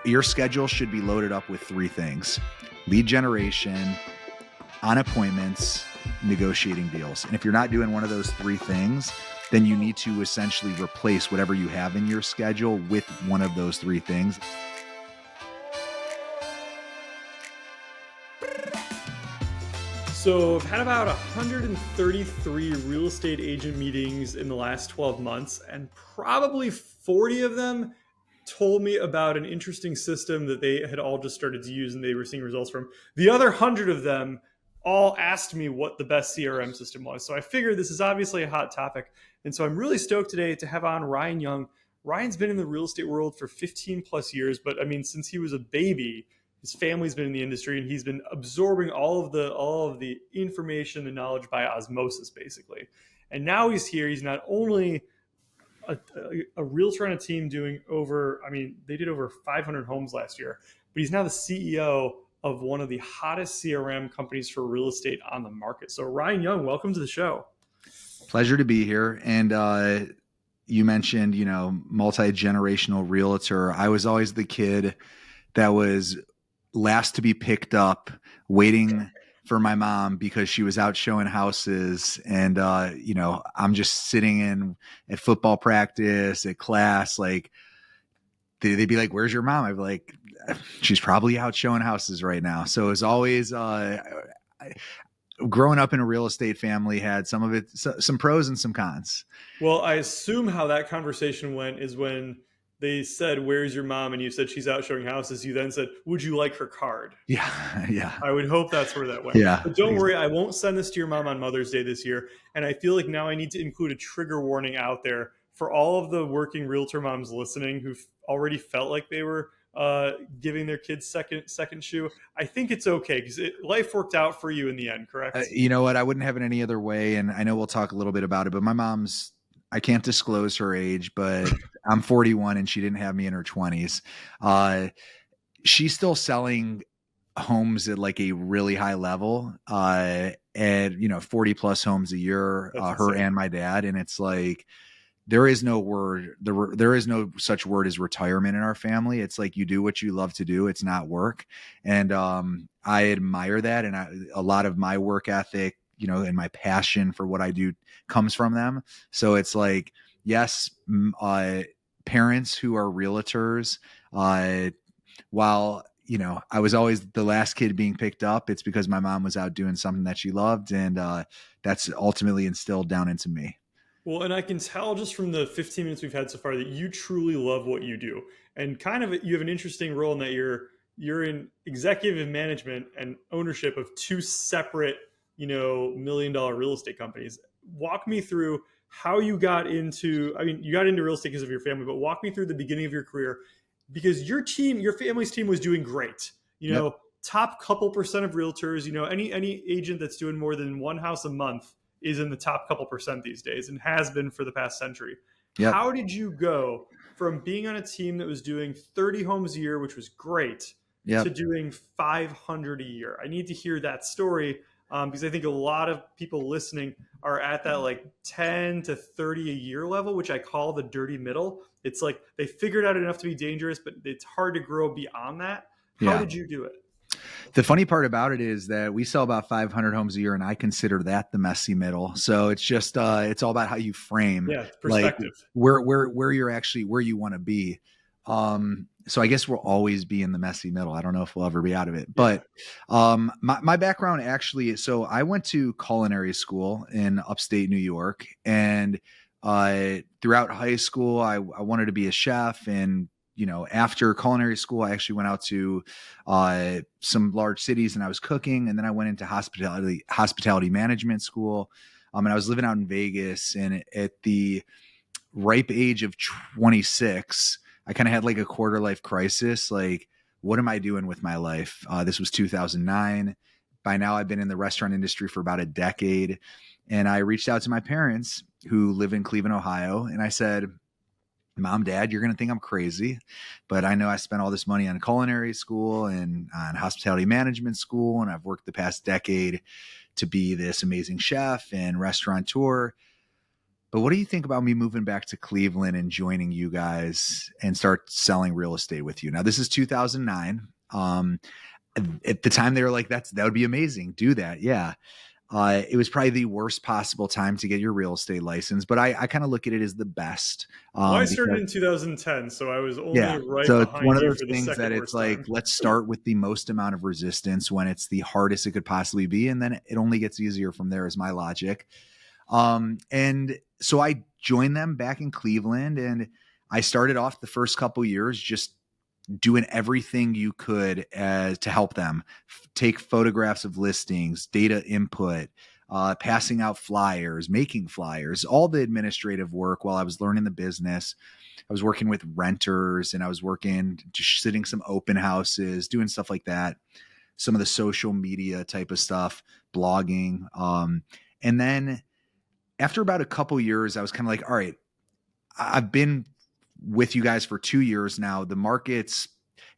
your schedule should be loaded up with three things: lead generation, on appointments, negotiating deals. And if you're not doing one of those three things, then you need to essentially replace whatever you have in your schedule with one of those three things. So I've had about 133 real estate agent meetings in the last 12 months, and probably 40 of them told me about an interesting system that they had all just started to use and they were seeing results from. The other 100 of them all asked me what the best CRM system was. So I figured this is obviously a hot topic. And so I'm really stoked today to have on Ryan Young. Ryan's been in the real estate world for 15 plus years, but I mean, since he was a baby, his family's been in the industry and he's been absorbing all of the information, the knowledge by osmosis, basically. And now he's here. He's not only a realtor on a team doing they did over 500 homes last year, but he's now the CEO of one of the hottest CRM companies for real estate on the market. So Ryan Young, welcome to the show. Pleasure to be here. And you mentioned, multi-generational realtor. I was always the kid that was last to be picked up, waiting for my mom because she was out showing houses. And, I'm just sitting in at football practice, at class, like they'd be like, "Where's your mom?" I'd be like, "She's probably out showing houses right now." So it was always, growing up in a real estate family had some of it, some pros and some cons. Well, I assume how that conversation went is when they said, "Where's your mom?" and you said she's out showing houses. You then said, "Would you like her card?" Yeah. Yeah. I would hope that's where that went. Yeah. But don't worry, I won't send this to your mom on Mother's Day this year. And I feel like now I need to include a trigger warning out there for all of the working realtor moms listening who've already felt like they were giving their kids second shoe. I think it's okay because life worked out for you in the end, correct? You know what? I wouldn't have it any other way. And I know we'll talk a little bit about it, but my mom's, I can't disclose her age, but I'm 41 and she didn't have me in her 20s. She's still selling homes at like a really high level, and 40 plus homes a year, her insane. and my dad. And it's like, there is no such word as retirement in our family. It's like, you do what you love to do. It's not work. And I admire that. And a lot of my work ethic, and my passion for what I do comes from them. So it's like, yes, parents who are realtors, while, I was always the last kid being picked up, it's because my mom was out doing something that she loved. And that's ultimately instilled down into me. Well, and I can tell just from the 15 minutes we've had so far that you truly love what you do. And kind of you have an interesting role in that you're in executive management and ownership of two separate, $1 million real estate companies. Walk me through how you got into, you got into real estate because of your family, but walk me through the beginning of your career because your family's team was doing great. Yep. Top couple percent of realtors, any agent that's doing more than one house a month is in the top couple percent these days and has been for the past century. Yep. How did you go from being on a team that was doing 30 homes a year, which was great, Yep. to doing 500 a year? I need to hear that story because I think a lot of people listening are at that like 10 to 30 a year level, which I call the dirty middle. It's like they figured out enough to be dangerous, but it's hard to grow beyond that. How did you do it? The funny part about it is that we sell about 500 homes a year, and I consider that the messy middle. So it's just, it's all about how you frame, perspective, like where you're actually, where you want to be. So I guess we'll always be in the messy middle. I don't know if we'll ever be out of it, but, my background actually, so I went to culinary school in upstate New York, and, throughout high school, I wanted to be a chef. And after culinary school, I actually went out to some large cities and I was cooking. And then I went into hospitality management school. And I was living out in Vegas. And at the ripe age of 26, I kind of had like a quarter life crisis. Like, what am I doing with my life? This was 2009. By now, I've been in the restaurant industry for about a decade. And I reached out to my parents who live in Cleveland, Ohio. And I said, Mom, Dad, you're going to think I'm crazy, but I know I spent all this money on culinary school and on hospitality management school. And I've worked the past decade to be this amazing chef and restaurateur. But what do you think about me moving back to Cleveland and joining you guys and start selling real estate with you? Now, this is 2009. At the time, they were like, that would be amazing. Do that. Yeah. It was probably the worst possible time to get your real estate license, but I kind of look at it as the best Well, I started because, in 2010, so I was only yeah. right So it's one behind of you those for the things that second it's worst like, time. let's start with the most amount of resistance when it's the hardest it could possibly be. And then it only gets easier from there, is my logic. And so I joined them back in Cleveland, and I started off the first couple years just doing everything you could to help them take photographs of listings, data input, passing out flyers, making flyers, all the administrative work while I was learning the business. I was working with renters, and I was working just sitting some open houses, doing stuff like that, some of the social media type of stuff, blogging. And then after about a couple years, I was kind of like, all right, I've been with you guys for 2 years now. The market's,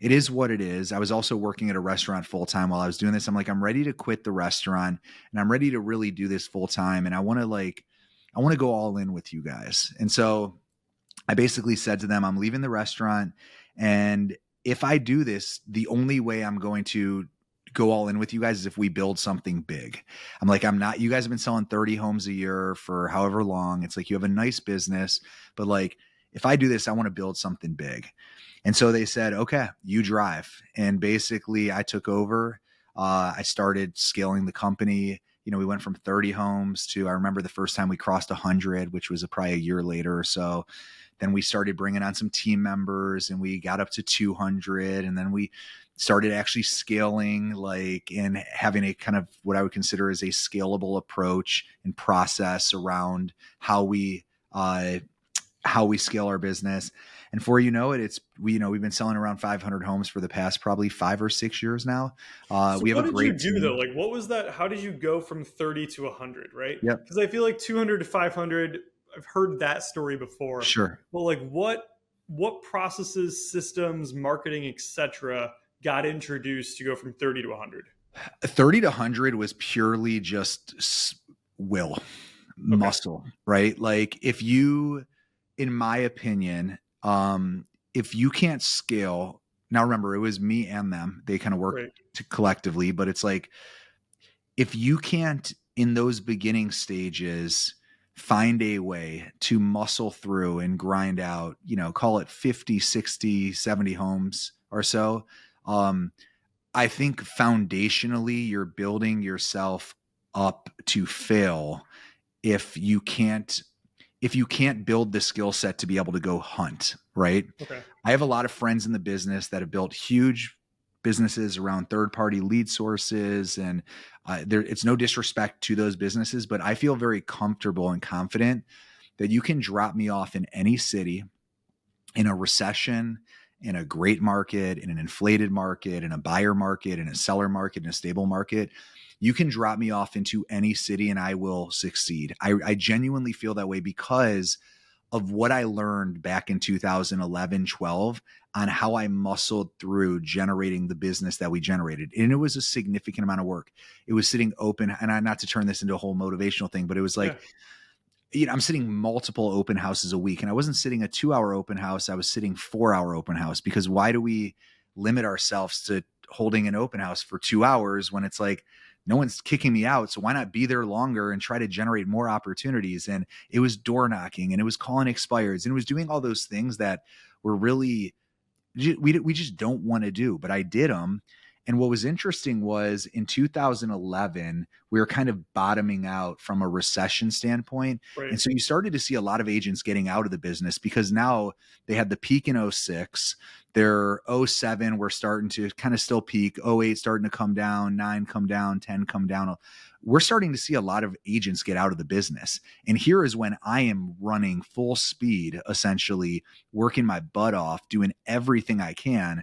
it is what it is. I was also working at a restaurant full time while I was doing this. I'm like, I'm ready to quit the restaurant and I'm ready to really do this full time. And I want to go all in with you guys. And so I basically said to them, I'm leaving the restaurant. And if I do this, the only way I'm going to go all in with you guys is if we build something big. I'm like, you guys have been selling 30 homes a year for however long. It's like, you have a nice business, but like, if I do this, I want to build something big. And so they said, okay, you drive. And basically I took over. I started scaling the company. We went from 30 homes to, I remember the first time we crossed 100, which was probably a year later or so. Then we started bringing on some team members, and we got up to 200. And then we started actually scaling, like, and having a kind of what I would consider as a scalable approach and process around how we scale our business. And before you know it, we've been selling around 500 homes for the past probably 5 or 6 years now. So We have a what did you great do team. though? Like, what was that? How did you go from 30 to 100, right? Yep. Because I feel like 200 to 500, I've heard that story before. Sure. But like, what processes, systems, marketing, etc., got introduced to go from 30 to 100? 30 to 100 was purely just will, Okay, muscle, right? Like, in my opinion, if you can't scale, now remember, it was me and them, they kind of worked great. collectively, but it's like, if you can't in those beginning stages find a way to muscle through and grind out, call it 50, 60, 70 homes or so, um, I think foundationally you're building yourself up to fail if you can't build the skill set to be able to go hunt, right? Okay. I have a lot of friends in the business that have built huge businesses around third-party lead sources, and it's no disrespect to those businesses, but I feel very comfortable and confident that you can drop me off in any city, in a recession, in a great market, in an inflated market, in a buyer market, in a seller market, in a stable market. You can drop me off into any city and I will succeed. I genuinely feel that way because of what I learned back in 2011, 12 on how I muscled through generating the business that we generated. And it was a significant amount of work. It was sitting open, and not to turn this into a whole motivational thing, but it was Yeah. like, I'm sitting multiple open houses a week, and I wasn't sitting a 2-hour open house. I was sitting 4-hour open house, because why do we limit ourselves to holding an open house for 2 hours when it's like, no one's kicking me out. So why not be there longer and try to generate more opportunities? And it was door knocking, and it was calling expireds, and it was doing all those things that were really, we just don't want to do, but I did them. And what was interesting was in 2011, we were kind of bottoming out from a recession standpoint. Right. And so you started to see a lot of agents getting out of the business, because now they had the peak in '06. Their '07 were starting to kind of still peak, '08 starting to come down, 9 come down, 10 come down. We're starting to see a lot of agents get out of the business. And here is when I am running full speed, essentially working my butt off, doing everything I can.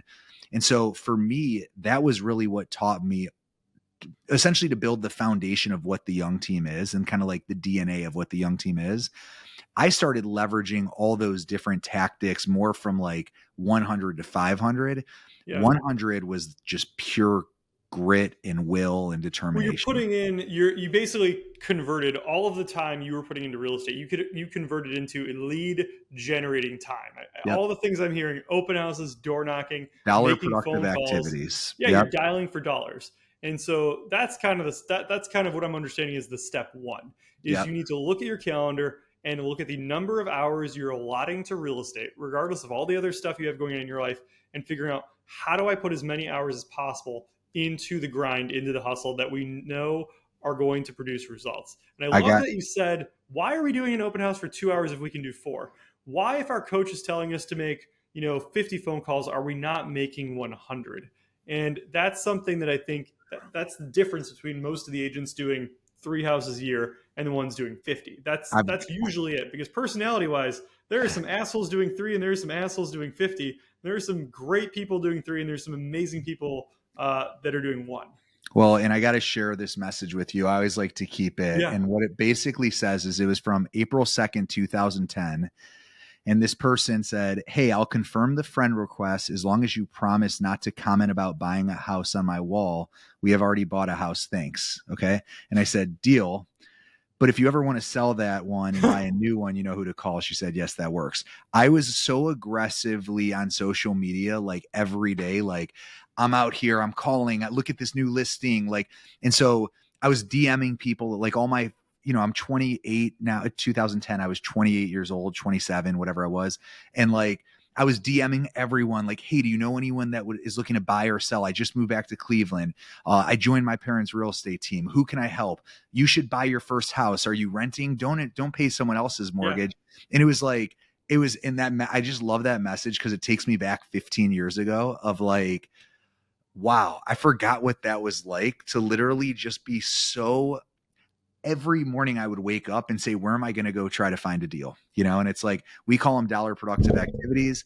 And so for me, that was really what taught me essentially to build the foundation of what the young team is, and kind of like the DNA of what the young team is. I started leveraging all those different tactics more from like 100 to 500. Yeah. 100 was just pure grit and will and Well, you're determination. putting in you basically converted all of the time you were putting into real estate. You converted into lead generating time. Yep. All the things I'm hearing: open houses, door knocking, Dollar making productive phone calls. activities. Yeah, you're Yep. dialing for dollars. And so that's kind of that's kind of what I'm understanding is the step one is Yep. you need to look at your calendar and look at the number of hours you're allotting to real estate, regardless of all the other stuff you have going on in your life, and figuring out how do I put as many hours as possible into the grind, into the hustle that we know are going to produce results. And I I love got that you said, why are we doing an open house for 2 hours if we can do 4? Why, if our coach is telling us to make, 50 phone calls, are we not making 100? And that's something that I think that's the difference between most of the agents doing 3 houses a year and the ones doing 50. That's I've that's usually it, because personality wise, there are some assholes doing 3 and there are some assholes doing 50. There are some great people doing 3 and there's some amazing people that are doing 1. Well, and I got to share this message with you. I always like to keep it. Yeah. And what it basically says is it was from April 2nd, 2010. And this person said, "Hey, I'll confirm the friend request as long as you promise not to comment about buying a house on my wall. We have already bought a house. Thanks." Okay. And I said, "Deal. But if you ever want to sell that one and buy a new one, you know who to call." She said, "Yes, that works." I was so aggressively on social media, like every day, like I'm out here, I'm calling, I look at this new listing. Like, and so I was DMing people, like all my, I'm 28 now, 2010, I was 28 years old, 27, whatever I was. And like, I was DMing everyone like, "Hey, do you know anyone that is looking to buy or sell? I just moved back to Cleveland. I joined my parents' real estate team. Who can I help? You should buy your first house. Are you renting? Don't pay someone else's Yeah. mortgage." And it was like, it was in that, I just love that message because it takes me back 15 years ago of like, wow, I forgot what that was like to literally just be so, every morning I would wake up and say, where am I going to go try to find a deal? And it's like, we call them dollar productive activities.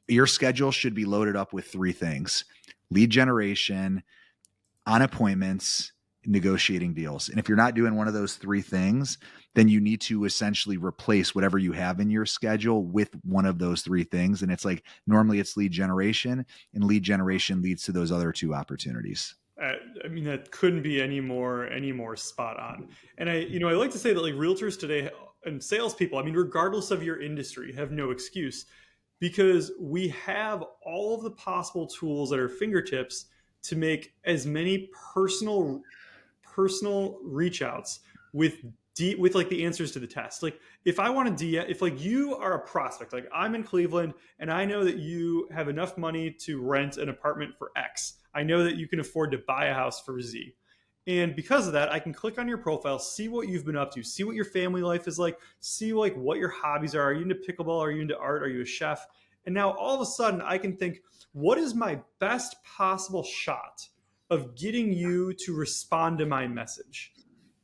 Your schedule should be loaded up with 3 things: lead generation, on appointments, negotiating deals. And if you're not doing one of those 3 things, then you need to essentially replace whatever you have in your schedule with one of those 3 things. And it's like, normally it's lead generation, and lead generation leads to those other 2 opportunities. I mean, that couldn't be any more spot on. And I like to say that like realtors today and salespeople, I mean, regardless of your industry, have no excuse, because we have all of the possible tools at our fingertips to make as many personal reach outs with with like the answers to the test. Like if I want to if like you are a prospect, like I'm in Cleveland and I know that you have enough money to rent an apartment for X. I know that you can afford to buy a house for Z. And because of that, I can click on your profile, see what you've been up to, see what your family life is like, see like what your hobbies are. Are you into pickleball? Are you into art? Are you a chef? And now all of a sudden I can think, what is my best possible shot of getting you to respond to my message?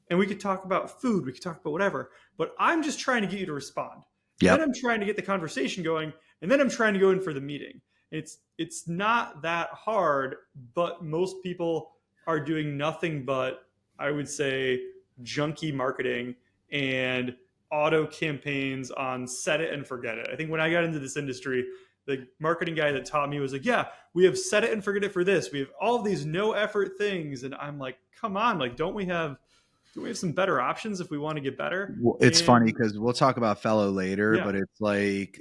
And we could talk about food, we could talk about whatever, but I'm just trying to get you to respond. Then Yep. I'm trying to get the conversation going, and then I'm trying to go in for the meeting. It's not that hard, but most people are doing nothing but, I would say, junky marketing and auto campaigns on set it and forget it. I think when I got into this industry, the marketing guy that taught me was like, "Yeah, we have set it and forget it for this. We have all of these no effort things." And I'm like, "Come on, like don't we have some better options if we want to get better?" Well, it's funny And because we'll talk about fellow later, yeah, but it's like,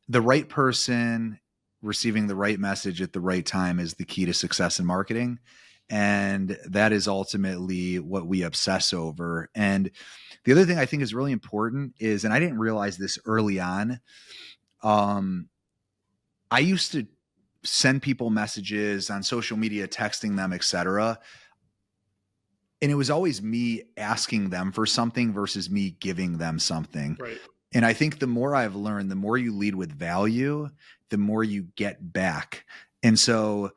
the right person receiving the right message at the right time is the key to success in marketing. And that is ultimately what we obsess over. And the other thing I think is really important is, and I didn't realize this early on, I used to send people messages on social media, texting them, etc. And it was always me asking them for something versus me giving them something. right. And I think the more I've learned, the more you lead with value, the more you get back. And so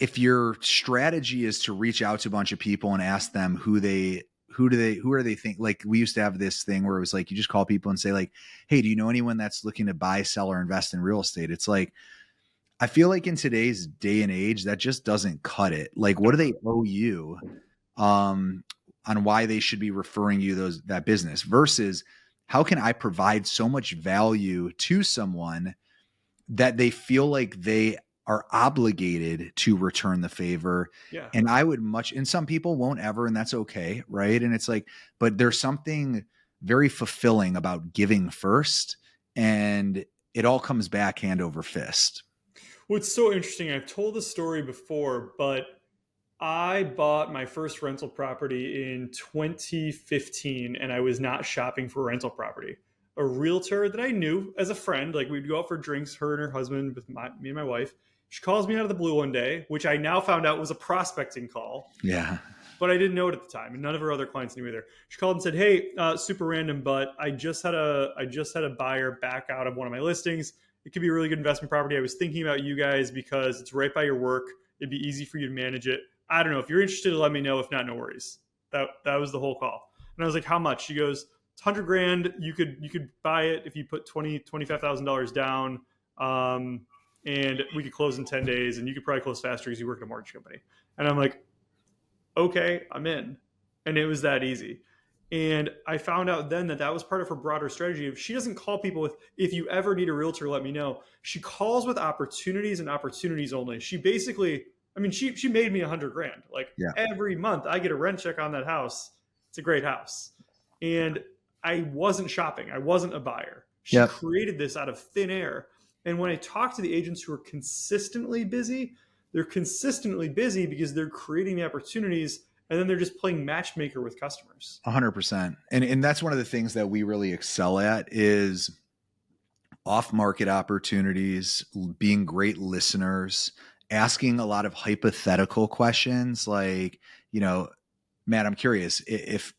if your strategy is to reach out to a bunch of people and ask them who are they think, like we used to have this thing where it was like, you just call people and say like, "Hey, do you know anyone that's looking to buy, sell, or invest in real estate?" It's like, I feel like in today's day and age, that just doesn't cut it. Like, what do they owe you on why they should be referring you that business, versus how can I provide so much value to someone that they feel like they are obligated to return the favor. Yeah. And I would and some people won't ever, and that's okay. Right. And it's like, but there's something very fulfilling about giving first, and it all comes back hand over fist. What's so interesting, I've told this story before, but I bought my first rental property in 2015 and I was not shopping for rental property. A realtor that I knew as a friend, like we'd go out for drinks, her and her husband, with me and my wife. She calls me out of the blue one day, which I now found out was a prospecting call, Yeah. but I didn't know it at the time, and none of her other clients knew either. She called and said, "Hey, super random, but I just had a buyer back out of one of my listings. It could be a really good investment property. I was thinking about you guys because it's right by your work. It'd be easy for you to manage it. I don't know if you're interested. Let me know. If not, no worries." That was the whole call. And I was like, "How much?" She goes, "It's 100 grand. You could buy it if you put $25,000 down, and we could close in 10 days, and you could probably close faster because you work at a mortgage company." And I'm like, "Okay, I'm in." And it was that easy. And I found out then that that was part of her broader strategy. If she doesn't call people with, "If you ever need a realtor, let me know." She calls with opportunities and opportunities only. She basically, I mean, she made me 100 grand. Like Yeah. every month I get a rent check on that house. It's a great house. And I wasn't shopping. I wasn't a buyer. She Yep. created this out of thin air. And when I talk to the agents who are consistently busy, they're consistently busy because they're creating the opportunities, and then they're just playing matchmaker with customers. 100%. And that's one of the things that we really excel at is off-market opportunities, being great listeners, asking a lot of hypothetical questions like, Matt, I'm curious, if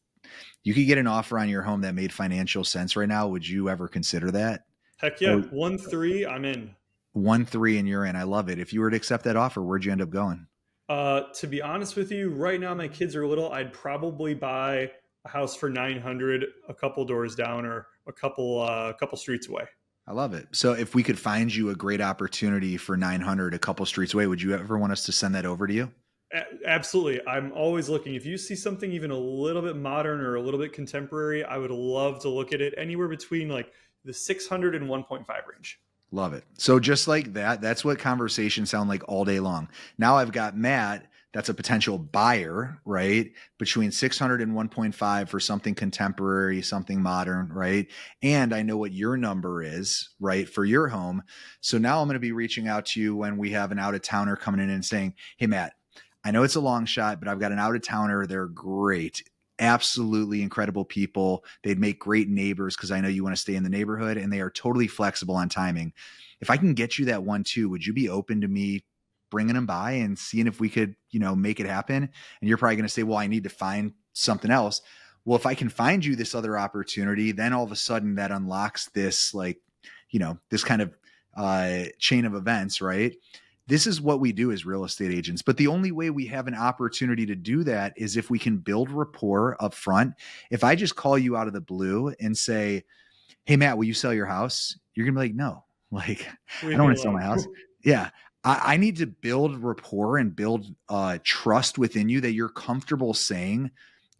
you could get an offer on your home that made financial sense right now, would you ever consider that? Heck yeah. 1-3, I'm in. 1-3 and you're in. I love it. If you were to accept that offer, where'd you end up going? To be honest with you, right now my kids are little. I'd probably buy a house for 900, a couple doors down, or a couple streets away. I love it. So if we could find you a great opportunity for 900 a couple streets away, would you ever want us to send that over to you? Absolutely. I'm always looking. If you see something even a little bit modern or a little bit contemporary, I would love to look at it anywhere between like the 600 and 1.5 range. Love it. So just like that, that's what conversations sound like all day long. Now I've got Matt, that's a potential buyer, right? Between 600 and 1.5 for something contemporary, something modern, right? And I know what your number is, right, for your home. So now I'm going to be reaching out to you when we have an out of towner coming in and saying, "Hey, Matt, I know it's a long shot, but I've got an out of towner. They're great. Absolutely incredible people. They'd make great neighbors because I know you want to stay in the neighborhood, and they are totally flexible on timing. If I can get you that 1-2, would you be open to me bringing them by and seeing if we could, make it happen?" And you're probably going to say, "Well, I need to find something else." Well, if I can find you this other opportunity, then all of a sudden that unlocks this, this kind of chain of events, right? This is what we do as real estate agents. But the only way we have an opportunity to do that is if we can build rapport up front. If I just call you out of the blue and say, "Hey, Matt, will you sell your house?" You're going to be like, "No, I don't want to sell my house." Yeah. I need to build rapport and build trust within you that you're comfortable saying,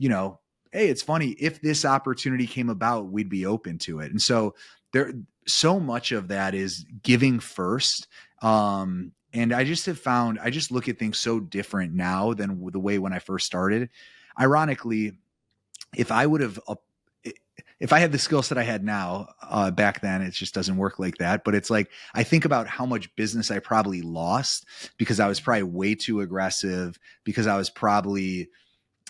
"Hey, it's funny. If this opportunity came about, we'd be open to it." And so so much of that is giving first. And I just look at things so different now than the way when I first started. Ironically, if I had the skill set I had now, back then, it just doesn't work like that. But it's like, I think about how much business I probably lost because I was probably way too aggressive, because I was probably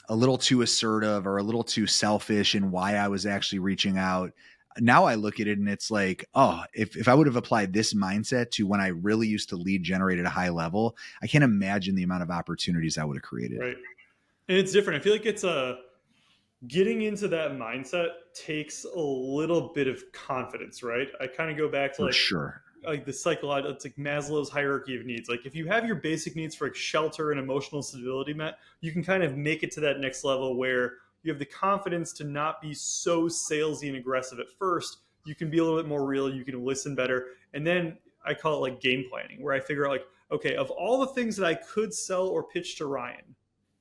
a little too assertive or a little too selfish in why I was actually reaching out. Now I look at it and it's like, oh, if I would have applied this mindset to when I really used to lead generate at a high level, I can't imagine the amount of opportunities I would have created. Right. And it's different. I feel like getting into that mindset takes a little bit of confidence, right? I kind of go back to For sure. like the psychological, it's like Maslow's hierarchy of needs. Like if you have your basic needs for like shelter and emotional stability met, you can kind of make it to that next level where you have the confidence to not be so salesy and aggressive at first. You can be a little bit more real. You can listen better. And then I call it like game planning, where I figure out like, okay, of all the things that I could sell or pitch to Ryan,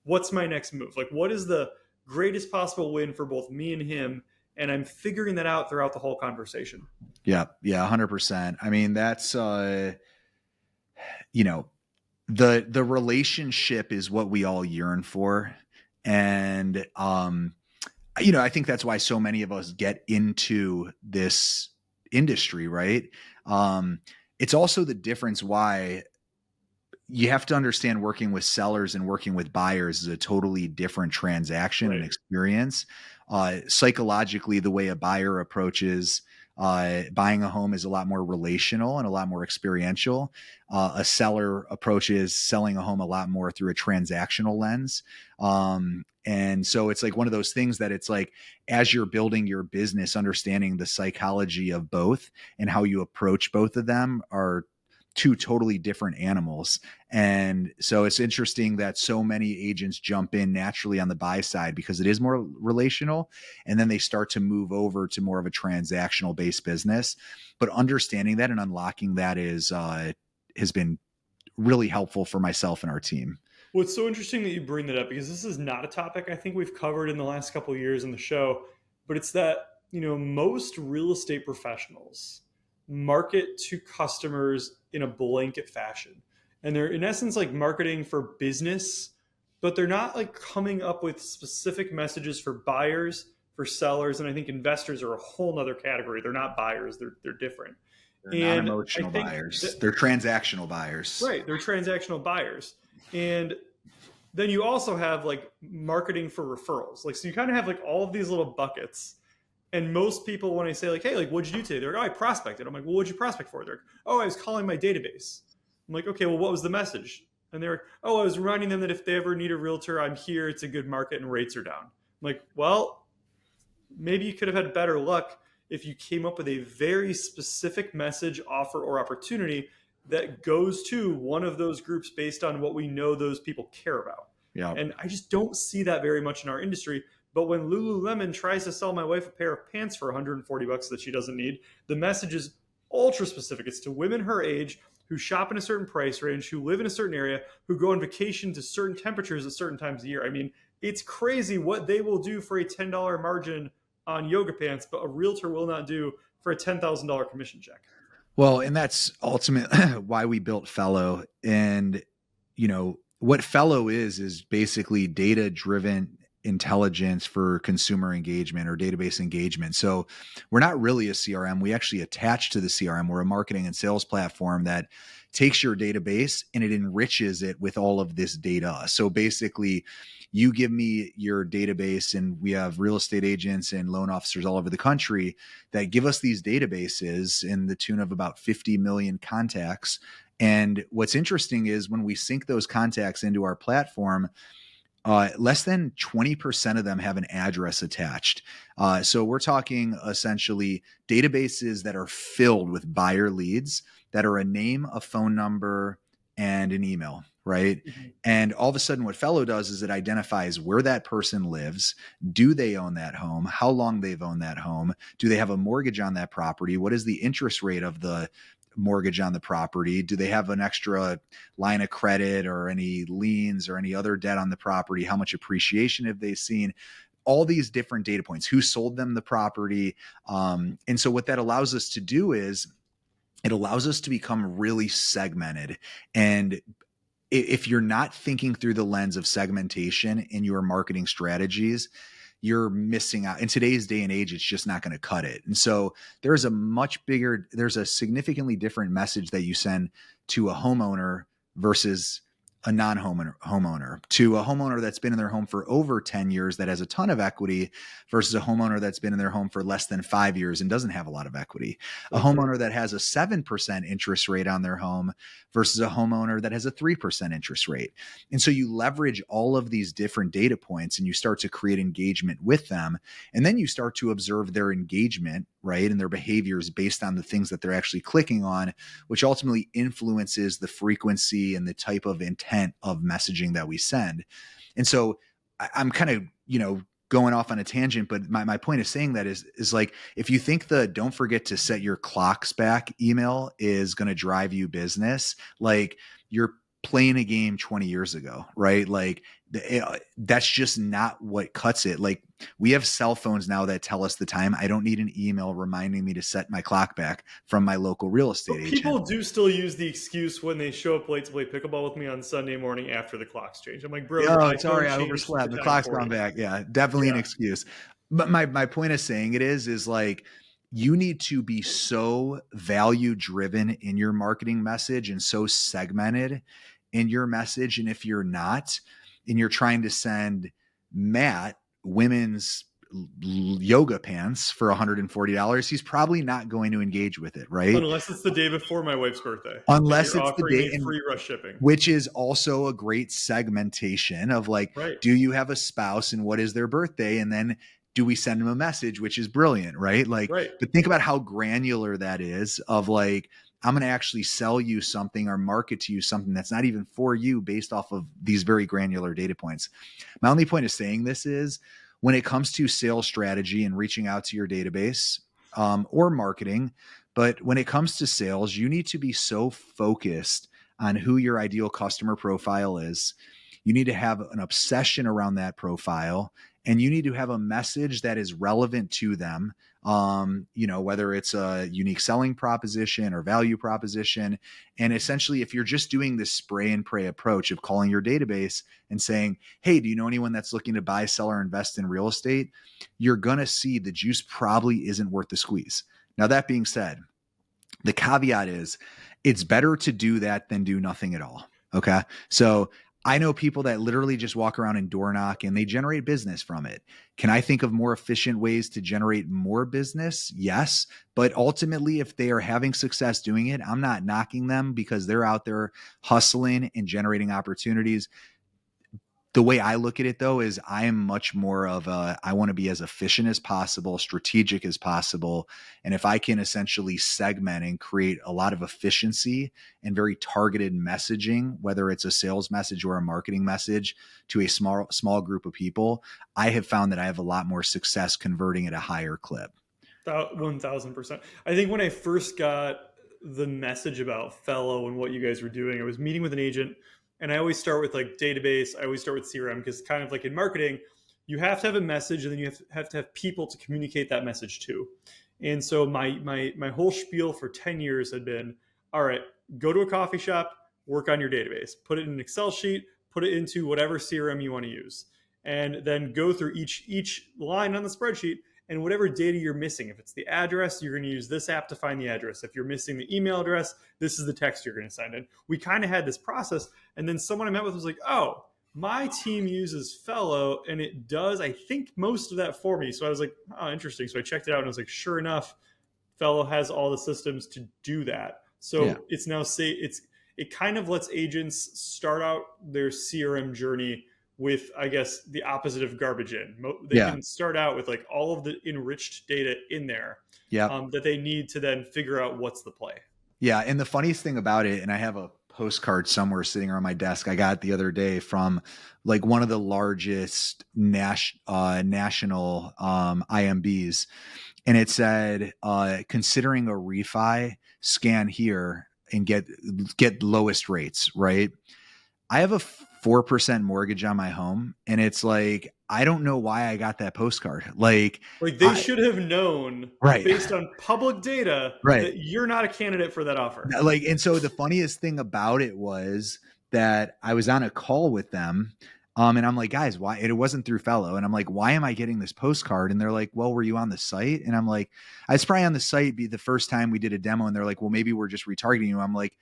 what's my next move? Like what is the greatest possible win for both me and him? And I'm figuring that out throughout the whole conversation. Yeah. 100%. I mean, that's you know, the relationship is what we all yearn for. And I think that's why so many of us get into this industry, right? Um, it's also the difference why you have to understand working with sellers and working with buyers is a totally different transaction and Right. experience. Psychologically, the way a buyer approaches buying a home is a lot more relational and a lot more experiential. A seller approaches selling a home a lot more through a transactional lens. And so it's like one of those things that it's like, as you're building your business, understanding the psychology of both and how you approach both of them are two totally different animals. And so it's interesting that so many agents jump in naturally on the buy side because it is more relational. And then they start to move over to more of a transactional based business. But understanding that and unlocking that has been really helpful for myself and our team. Well, it's so interesting that you bring that up because this is not a topic I think we've covered in the last couple of years in the show, but it's that, most real estate professionals market to customers in a blanket fashion. And they're in essence like marketing for business, but they're not like coming up with specific messages for buyers, for sellers, and I think investors are a whole nother category. They're not buyers, they're different. They're And I non-emotional think buyers. that, They're transactional buyers. right, they're transactional buyers. And then you also have like marketing for referrals. Like, so you kind of have like all of these little buckets. And most people, when I say like, hey, like, what'd you do today? They're like, oh, I prospected. I'm like, well, what'd you prospect for? They're like, oh, I was calling my database. I'm like, okay, well, what was the message? And they're like, oh, I was reminding them that if they ever need a realtor, I'm here. It's a good market and rates are down. I'm like, well, maybe you could have had better luck if you came up with a very specific message, offer, or opportunity that goes to one of those groups based on what we know those people care about. Yeah. And I just don't see that very much in our industry. But when Lululemon tries to sell my wife a pair of pants for $140 that she doesn't need, the message is ultra specific. It's to women her age who shop in a certain price range, who live in a certain area, who go on vacation to certain temperatures at certain times of year. I mean, it's crazy what they will do for a $10 margin on yoga pants, but a realtor will not do for a $10,000 commission check. Well, and that's ultimately why we built Fellow. And, what Fellow is basically data driven intelligence for consumer engagement or database engagement. So we're not really a CRM. We actually attach to the CRM. We're a marketing and sales platform that takes your database and it enriches it with all of this data. So basically, you give me your database, and we have real estate agents and loan officers all over the country that give us these databases in the tune of about 50 million contacts. And what's interesting is when we sync those contacts into our platform, less than 20% of them have an address attached. So we're talking essentially databases that are filled with buyer leads that are a name, a phone number, and an email, right? Mm-hmm. And all of a sudden what Fellow does is it identifies where that person lives. Do they own that home? How long they've owned that home? Do they have a mortgage on that property? What is the interest rate of the mortgage on the property? Do they have an extra line of credit or any liens or any other debt on the property? How much appreciation have they seen? All these different data points. Who sold them the property? And so what that allows us to do is it allows us to become really segmented. And if you're not thinking through the lens of segmentation in your marketing strategies, you're missing out. In today's day and age, it's just not going to cut it. And so there's a significantly different message that you send to a homeowner versus a non-homeowner, to a homeowner that's been in their home for over 10 years that has a ton of equity versus a homeowner that's been in their home for less than 5 years and doesn't have a lot of equity. A homeowner that has a 7% interest rate on their home versus a homeowner that has a 3% interest rate. And so you leverage all of these different data points and you start to create engagement with them. And then you start to observe their engagement, right, and their behaviors based on the things that they're actually clicking on, which ultimately influences the frequency and the type of intent of messaging that we send. And so I'm kind of, going off on a tangent, but my point of saying that is like, if you think the don't forget to set your clocks back email is going to drive you business, like you're playing a game 20 years ago, right? Like that's just not what cuts it. Like we have cell phones now that tell us the time. I don't need an email reminding me to set my clock back from my local real estate But agent. people do still use the excuse when they show up late to play pickleball with me on Sunday morning after the clock's changed. I'm like, bro, your Oh, iPhone sorry, I changed overslept. the The time clock's for gone you. back. Yeah, definitely an Yeah. excuse. But my point of saying it is like you need to be so value driven in your marketing message and so segmented in your message. And if you're not, and you're trying to send Matt women's yoga pants for $140, he's probably not going to engage with it, right? Unless it's the day before my wife's birthday and Unless you're it's the offering day, me and free rush shipping. which is also a great segmentation of like, Right. do you have a spouse and what is their birthday? And then do we send them a message, which is brilliant, right? Like, Right. but think about how granular that is of like, I'm going to actually sell you something or market to you something that's not even for you based off of these very granular data points. My only point of saying this is when it comes to sales strategy and reaching out to your database or marketing, but when it comes to sales, you need to be so focused on who your ideal customer profile is. You need to have an obsession around that profile, and you need to have a message that is relevant to them. Whether it's a unique selling proposition or value proposition. And essentially, if you're just doing this spray and pray approach of calling your database and saying, hey, do you know anyone that's looking to buy, sell, or invest in real estate? You're going to see the juice probably isn't worth the squeeze. Now, that being said, the caveat is it's better to do that than do nothing at all. Okay. So I know people that literally just walk around and door knock and they generate business from it. Can I think of more efficient ways to generate more business? Yes. But ultimately, if they are having success doing it, I'm not knocking them because they're out there hustling and generating opportunities. The way I look at it though is I am much more of I want to be as efficient as possible, strategic as possible. And if I can essentially segment and create a lot of efficiency and very targeted messaging, whether it's a sales message or a marketing message to a small group of people, I have found that I have a lot more success converting at a higher clip. 1000%. I think when I first got the message about Fellow and what you guys were doing, I was meeting with an agent, and I always start with like database. I always start with CRM because kind of like in marketing, you have to have a message, and then you have to have people to communicate that message to. And so my whole spiel for 10 years had been, all right, go to a coffee shop, work on your database, put it in an Excel sheet, put it into whatever CRM you want to use, and then go through each line on the spreadsheet and whatever data you're missing. If it's the address, you're going to use this app to find the address. If you're missing the email address, this is the text you're going to send in. We kind of had this process. And then someone I met with was like, oh, my team uses Fellow and it does, I think, most of that for me. So I was like, oh, interesting. So I checked it out and I was like, sure enough, Fellow has all the systems to do that. So Yeah. it's now it kind of lets agents start out their CRM journey with, I guess, the opposite of garbage in. They Yeah. can start out with like all of the enriched data in there Yeah. that they need to then figure out what's the play. Yeah. And the funniest thing about it, and I have a postcard somewhere sitting on my desk I got the other day from like one of the largest national IMBs. And it said, considering a refi, scan here and get lowest rates, right? I have a 4% mortgage on my home. And it's like, I don't know why I got that postcard. Like they should have known, right, based on public data, right, that you're not a candidate for that offer. Like, and so the funniest thing about it was that I was on a call with them. And I'm like, guys, why? It wasn't through Fellow. And I'm like, why am I getting this postcard? And they're like, well, were you on the site? And I'm like, I was probably on the site be the first time we did a demo. And they're like, well, maybe we're just retargeting you. I'm like,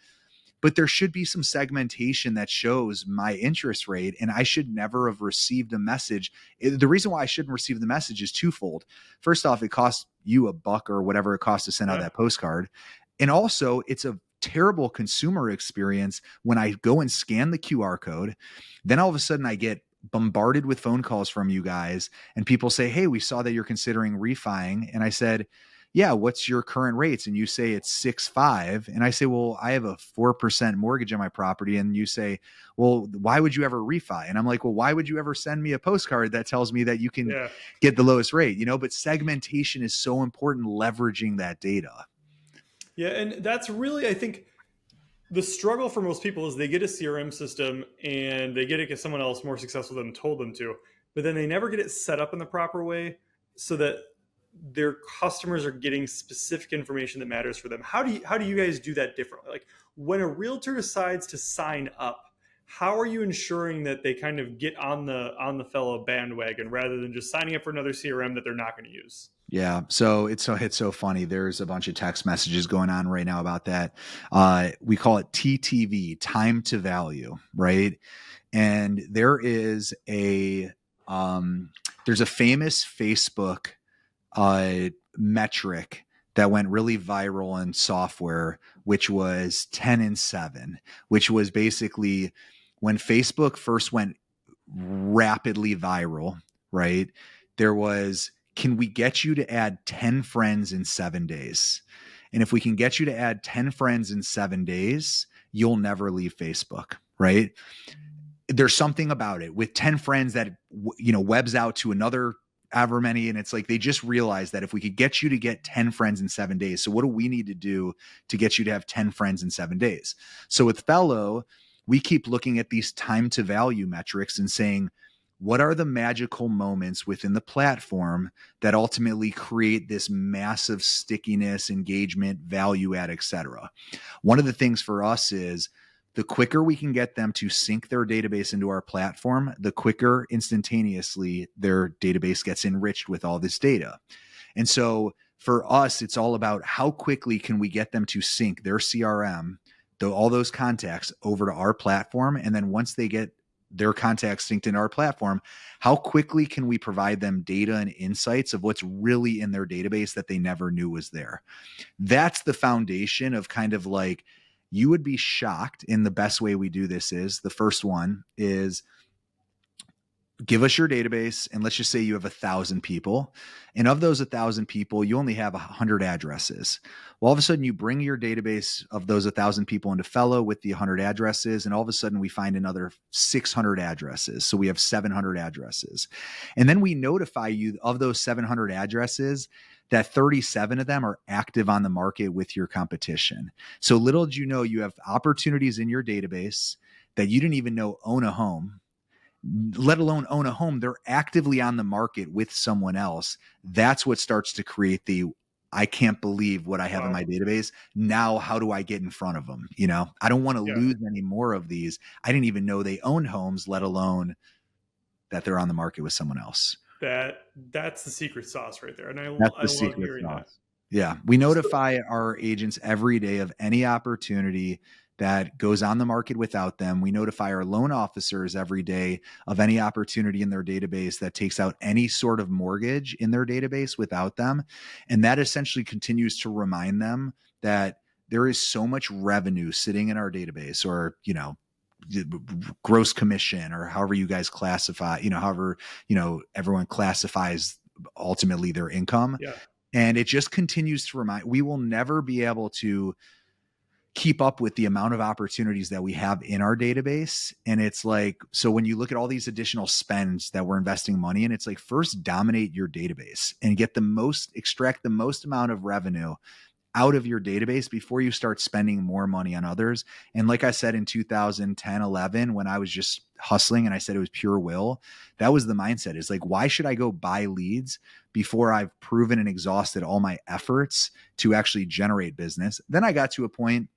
but there should be some segmentation that shows my interest rate. And I should never have received a message. The reason why I shouldn't receive the message is twofold. First off, it costs you a buck or whatever it costs to send out that postcard. And also it's a terrible consumer experience when I go and scan the QR code. Then all of a sudden I get bombarded with phone calls from you guys and people say, hey, we saw that you're considering refining. And I said, yeah, what's your current rates? And you say it's 6.5. And I say, well, I have a 4% mortgage on my property. And you say, well, why would you ever refi? And I'm like, well, why would you ever send me a postcard that tells me that you can get the lowest rate? But segmentation is so important, leveraging that data. Yeah. And that's really, I think, The struggle for most people is they get a CRM system and they get it because someone else more successful than them told them to, but then they never get it set up in the proper way so that their customers are getting specific information that matters for them. How do you guys do that differently? Like when a realtor decides to sign up, how are you ensuring that they kind of get on the fellow bandwagon rather than just signing up for another CRM that they're not going to use? Yeah. So it's so funny. There's a bunch of text messages going on right now about that. We call it TTV, time to value, right? And there's a famous Facebook metric that went really viral in software, which was 10 and 7, which was basically when Facebook first went rapidly viral, right? There was, can we get you to add 10 friends in 7 days? And if we can get you to add 10 friends in 7 days, you'll never leave Facebook, right? There's something about it with 10 friends that, webs out to another however many. And it's like, they just realized that if we could get you to get 10 friends in 7 days, so what do we need to do to get you to have 10 friends in 7 days? So with Fellow, we keep looking at these time to value metrics and saying, what are the magical moments within the platform that ultimately create this massive stickiness, engagement, value add, et cetera? One of the things for us is the quicker we can get them to sync their database into our platform, the quicker instantaneously their database gets enriched with all this data. And so for us, it's all about how quickly can we get them to sync their CRM, all those contacts over to our platform. And then once they get their contacts synced in our platform, how quickly can we provide them data and insights of what's really in their database that they never knew was there? That's the foundation of kind of like, you would be shocked. In the best way we do this is, the first one is, give us your database, and let's just say you have 1,000 people, and of those 1,000 people, you only have 100 addresses. Well, all of a sudden you bring your database of those 1,000 people into Fellow with the 100 addresses, and all of a sudden we find another 600 addresses. So we have 700 addresses. And then we notify you of those 700 addresses that 37 of them are active on the market with your competition. So little did you know, you have opportunities in your database that you didn't even know own a home, let alone own a home. They're actively on the market with someone else. That's what starts to create the, I can't believe what I have in my database. Now, how do I get in front of them? I don't want to lose any more of these. I didn't even know they owned homes, let alone that they're on the market with someone else. That's the secret sauce right there. And I That's the love hearing sauce. that. Yeah. We notify our agents every day of any opportunity that goes on the market without them. We notify our loan officers every day of any opportunity in their database that takes out any sort of mortgage in their database without them. And that essentially continues to remind them that there is so much revenue sitting in our database, or, gross commission, or however you guys classify, however, everyone classifies ultimately their income. Yeah. And it just continues to remind, we will never be able to keep up with the amount of opportunities that we have in our database. And it's like, so when you look at all these additional spends that we're investing money in, it's like, first dominate your database and extract the most amount of revenue out of your database before you start spending more money on others. And like I said, in 2010, 11, when I was just hustling and I said it was pure will, that was the mindset. Is like, why should I go buy leads before I've proven and exhausted all my efforts to actually generate business? Then I got to a point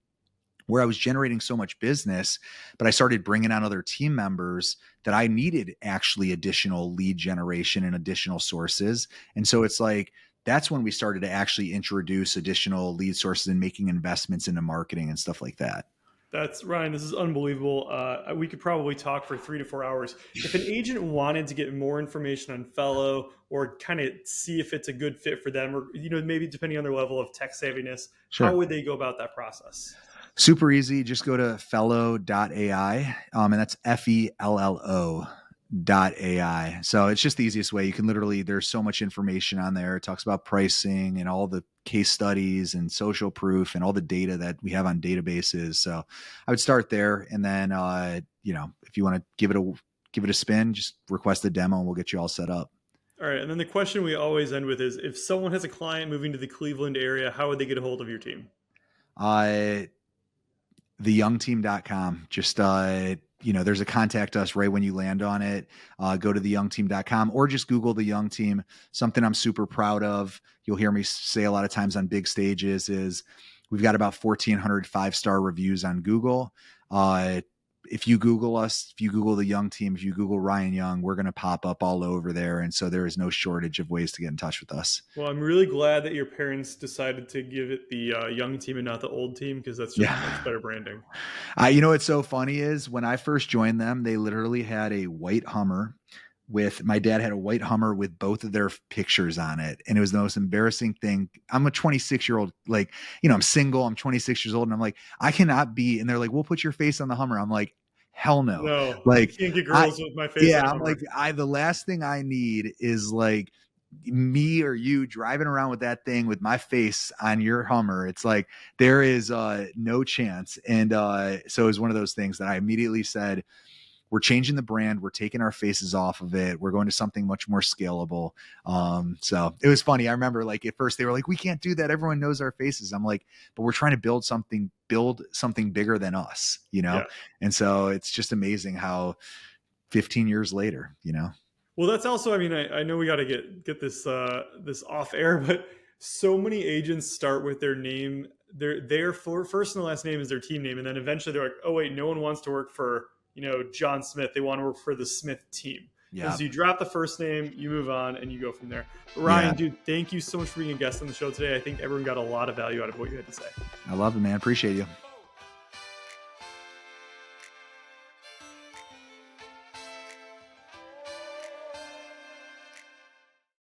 where I was generating so much business, but I started bringing on other team members that I needed actually additional lead generation and additional sources. And so it's like, that's when we started to actually introduce additional lead sources and making investments into marketing and stuff like that. That's Ryan. This is unbelievable. We could probably talk for 3 to 4 hours. If an agent wanted to get more information on Fellow, or kind of see if it's a good fit for them, or maybe depending on their level of tech savviness, Sure. How would they go about that process? Super easy. Just go to fellow.ai, and that's FELLO.ai. So it's just the easiest way. You can literally, there's so much information on there. It talks about pricing and all the case studies and social proof and all the data that we have on databases. So I would start there. And then, if you want to give it a spin, just request a demo and we'll get you all set up. All right. And then the question we always end with is, if someone has a client moving to the Cleveland area, how would they get a hold of your team? theyoungteam.com. Just, there's a contact us right when you land on it. Go to theyoungteam.com or just Google the Young Team. Something I'm super proud of. You'll hear me say a lot of times on big stages is we've got about 1,400 5-star reviews on Google. If you Google us, if you Google the Young Team, if you Google Ryan Young, we're going to pop up all over there. And so there is no shortage of ways to get in touch with us. Well, I'm really glad that your parents decided to give it the Young Team and not the Old Team, because that's just much better branding. What's so funny is when I first joined them, they literally had a white Hummer my dad had a white Hummer with both of their pictures on it. And it was the most embarrassing thing. I'm a 26-year-old, I'm single, I'm 26 years old. And I'm like, I cannot be. And they're like, we'll put your face on the Hummer. I'm like, hell no. No, like, can't get girls with my face. Yeah. I'm like, the last thing I need is like me or you driving around with that thing with my face on your Hummer. It's like, there is no chance. And so it was one of those things that I immediately said, we're changing the brand. We're taking our faces off of it. We're going to something much more scalable. So it was funny. I remember at first they were like, we can't do that. Everyone knows our faces. I'm like, but we're trying to build something bigger than us, Yeah. And so it's just amazing how 15 years later, Well, that's also, I know we got to get this off air, but so many agents start with their name. Their first and last name is their team name. And then eventually they're like, oh wait, no one wants to work for, John Smith. They want to work for the Smith team. Yeah. And so you drop the first name, you move on, and you go from there. But Ryan, dude, thank you so much for being a guest on the show today. I think everyone got a lot of value out of what you had to say. I love it, man. Appreciate you.